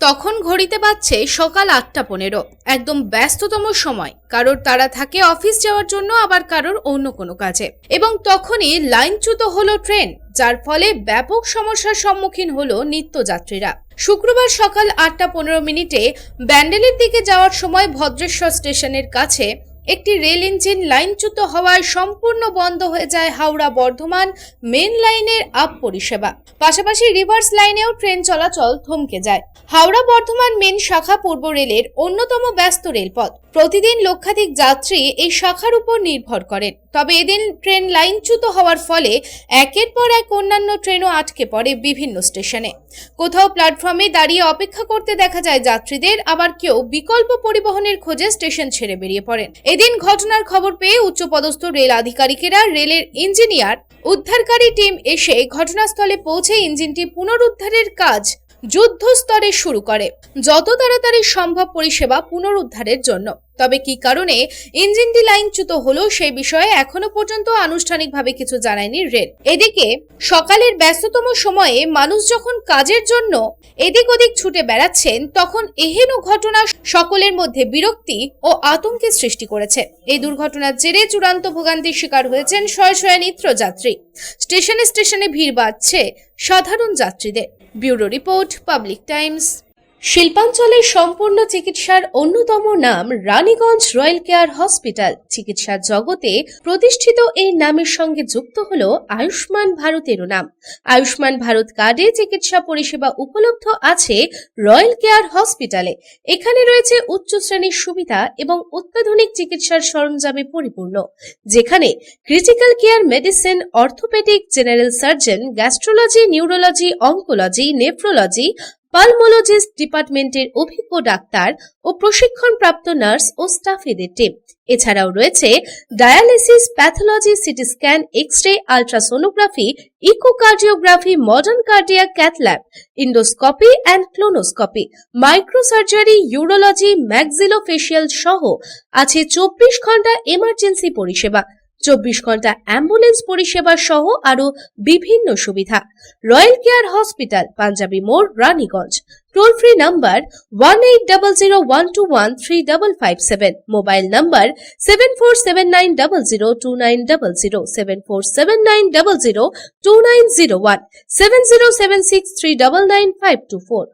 তখন ঘড়িতে বাজছে সকাল 8:15। একদম ব্যস্ততম সময়, কারোর তারা থাকে অফিস যাওয়ার জন্য, আবার কারোর অন্য কোনো কাজে। এবং তখনই লাইনচ্যুত হলো ট্রেন, যার ফলে ব্যাপক সমস্যার সম্মুখীন হলো নিত্যযাত্রীরা। শুক্রবার সকাল 8:15 ব্যান্ডেলের দিকে যাওয়ার সময় ভদ্রেশ্বর স্টেশনের কাছে একটি রেল ইঞ্জিন লাইনচ্যুত হওয়ায় সম্পূর্ণ বন্ধ হয়ে যায় হাওড়া বর্ধমান মেন লাইনের আপ পরিষেবা। পাশাপাশি রিভার্স লাইনেও ট্রেন চলাচল থমকে যায়। হাওড়া বর্ধমান মেন শাখা পূর্ব রেলের অন্যতম ব্যস্ত রেলপথ। প্রতিদিন লক্ষাধিক যাত্রী এই শাখার উপর নির্ভর করেন। তবে এদিন ট্রেন লাইনচ্যুত হওয়ার ফলে একের পর এক অন্যান্য ট্রেনও আটকে পড়ে বিভিন্ন স্টেশনে। কোথাও প্ল্যাটফর্মে দাঁড়িয়ে অপেক্ষা করতে দেখা যায় যাত্রীদের, আবার কেউ বিকল্প পরিবহনের খোঁজে স্টেশন ছেড়ে বেরিয়ে পড়েন। এদিন ঘটনার খবর পেয়ে উচ্চপদস্থ রেল আধিকারিকেরা, রেলের ইঞ্জিনিয়ার, উদ্ধারকারী টিম এসে ঘটনাস্থলে পৌঁছে ইঞ্জিনটি পুনরুদ্ধারের কাজ যুদ্ধ স্তরে শুরু করে, যত তাড়াতাড়ি সম্ভব পরিষেবা পুনরুদ্ধারের জন্য। তবে কি কারণে ইঞ্জিনটি লাইনচ্যুত হলো সেই বিষয়ে এখনো পর্যন্ত আনুষ্ঠানিকভাবে কিছু জানায়নি রেল। এদিকে সকালের ব্যস্ততম সময়ে মানুষ যখন কাজের জন্য এদিক ওদিক ছুটে বেড়াচ্ছেন, তখন এহেন ঘটনা সকলের মধ্যে বিরক্তি ও আতঙ্কের সৃষ্টি করেছে। এই দুর্ঘটনার জেরে চূড়ান্ত ভোগান্তির শিকার হয়েছেন শয়ে শয়ে নিত্যযাত্রী। স্টেশনে স্টেশনে ভিড় বাড়ছে সাধারণ যাত্রীদের। Bureau report, Public Times. শিল্পাঞ্চলের সম্পূর্ণ চিকিৎসার অন্যতম নাম রানীগঞ্জ রয়্যাল কেয়ার হসপিটাল। চিকিৎসার জগতে প্রতিষ্ঠিত এই নামের সঙ্গে যুক্ত হলো আয়ুষ্মান ভারতেরও নাম। আয়ুষ্মান ভারত কার্ডে চিকিৎসা পরিষেবা উপলব্ধ আছে রয়্যাল কেয়ার হসপিটালে। এখানে রয়েছে উচ্চ শ্রেণীর সুবিধা এবং অত্যাধুনিক চিকিৎসার সরঞ্জামে পরিপূর্ণ, যেখানে critical care medicine, orthopaedic, general surgeon, gastrology, neurology, oncology, nephrology, pulmologist ডিপার্টমেন্টের অভিজ্ঞ ডাক্তার ও প্রশিক্ষণপ্রাপ্ত নার্স ও স্টাফেদের টিম। এছাড়াও রয়েছে dialysis, pathology, CT scan, x-ray, ultrasonography, echocardiography, modern cardiac cath lab, endoscopy and colonoscopy, microsurgery, urology, maxillofacial সহ আছে 24 ঘন্টা এমার্জেন্সি পরিষেবা, 24 ঘন্টা অ্যাম্বুলেন্স পরিষেবা সহ আরো বিভিন্ন সুবিধা। রয়্যাল কেয়ার হসপিটাল, পাঞ্জাবি মোড়, Raniganj. Toll free number 180012135557, mobile number 7479002900, 7479002901, 7076399524।